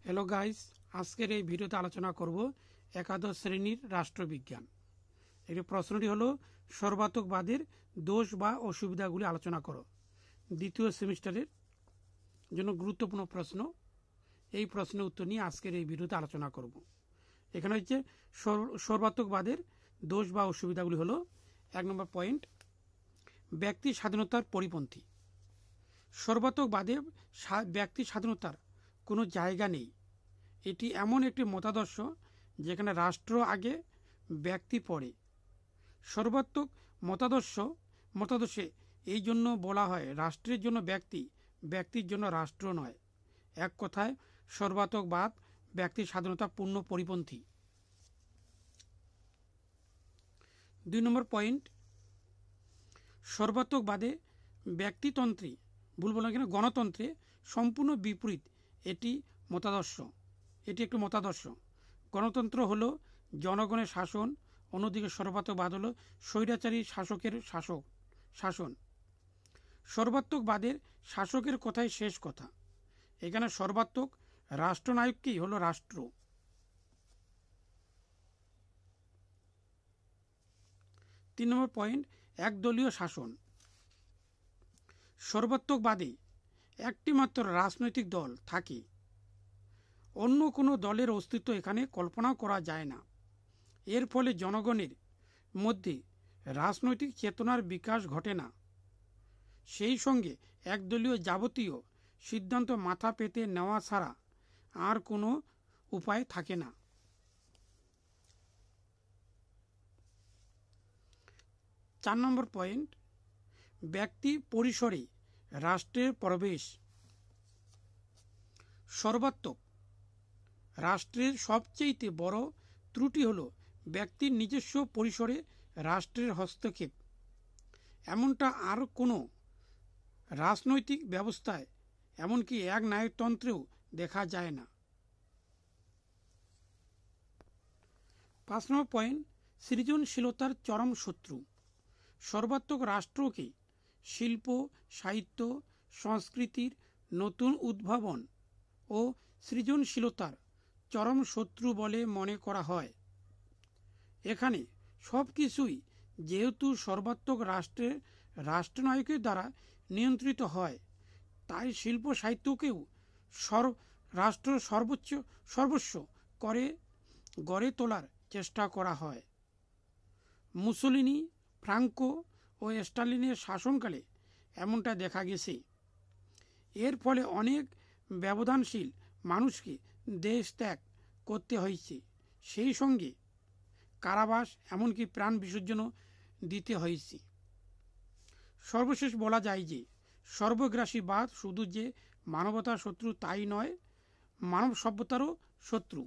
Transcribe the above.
Hello guys, আজকের এই ভিডিওতে আলোচনা করব একাদশ শ্রেণীর রাষ্ট্রবিজ্ঞান। এই প্রশ্নটি হলো সর্বাত্মকবাদের দোষ বা অসুবিধাগুলি আলোচনা করো। দ্বিতীয় সেমিস্টারের জন্য গুরুত্বপূর্ণ প্রশ্ন। এই প্রশ্নের উত্তর নিয়ে আজকের এই ভিডিওতে আলোচনা করব। এখানে হচ্ছে সর্বাত্মকবাদের দোষ বা অসুবিধাগুলি হলো 1 নম্বর পয়েন্ট, ব্যক্তি স্বাধীনতার পরিপন্থী। সর্বাত্মকবাদে ব্যক্তি স্বাধীনতার কোনো জায়গা নেই। এটি এমন একটি মতাদর্শ যেখানে রাষ্ট্র আগে, ব্যক্তি পরে। সর্বাত্মক মতাদর্শে এই জন্য বলা হয় রাষ্ট্রের জন্য ব্যক্তি, ব্যক্তির জন্য রাষ্ট্র নয়। এক কথায় সর্বাত্মকবাদ ব্যক্তির স্বাধীনতা পূর্ণ পরিপন্থী। 2 নম্বর পয়েন্ট, সর্বাত্মকবাদে ব্যক্তিতন্ত্রী গণতন্ত্রে সম্পূর্ণ বিপরীত এটি একটি মতাদর্শ। গণতন্ত্র হলো জনগণের শাসন, অন্যদিকে সর্বাত্মকবাদ হলো স্বৈরাচারী শাসকের শাসন। সর্বাত্মকবাদের শাসকের কথাই শেষ কথা। এখানে সর্বাত্মক রাষ্ট্রনায়ককেই হলো রাষ্ট্র। 3 নম্বর পয়েন্ট, একদলীয় শাসন। সর্বাত্মকবাদে একটি মাত্র রাজনৈতিক দল থাকে, অন্য কোনো দলের অস্তিত্ব এখানে কল্পনাও করা যায় না। এর ফলে জনগণের মধ্যে রাজনৈতিক চেতনার বিকাশ ঘটে না। সেই সঙ্গে একদলীয় যাবতীয় সিদ্ধান্ত মাথা পেতে নেওয়া ছাড়া আর কোনো উপায় থাকে না। 4 নম্বর পয়েন্ট, ব্যক্তি পরিসরে রাষ্ট্রের প্রবেশ। সর্বাত্মক রাষ্ট্রের সবচেয়ে বড় ত্রুটি হল ব্যক্তির নিজস্ব পরিসরে রাষ্ট্রের হস্তক্ষেপ। এমনটা আর কোনো রাজনৈতিক ব্যবস্থায়, এমনকি এক ন্যায়তন্ত্রেও দেখা যায় না। 5 নম্বর পয়েন্ট, সৃজনশীলতার চরম শত্রু। সর্বাত্মক রাষ্ট্রকে শিল্প, সাহিত্য, সংস্কৃতির নতুন উদ্ভাবন ও সৃজনশীলতার চরম শত্রু বলে মনে করা হয়। এখানে সব কিছুই যেহেতু সর্বাত্মক রাষ্ট্রনায়কের দ্বারা নিয়ন্ত্রিত হয়, তাই শিল্প সাহিত্যকেও রাষ্ট্র সর্বস্ব করে গড়ে তোলার চেষ্টা করা হয়। মুসোলিনি, ফ্রাঙ্কো ও স্টালিনের শাসনকালে এমনটা দেখা গেছে। এর ফলে অনেক ব্যবধানশীল মানুষকে দেশ ত্যাগ করতে হয়েছে, সেই সঙ্গে কারাবাস, এমনকি প্রাণ বিসর্জনও দিতে হয়েছে। সর্বশেষ বলা যায় যে সর্বগ্রাসীবাদ শুধু যে মানবতার শত্রু তাই নয়, মানব সভ্যতারও শত্রু।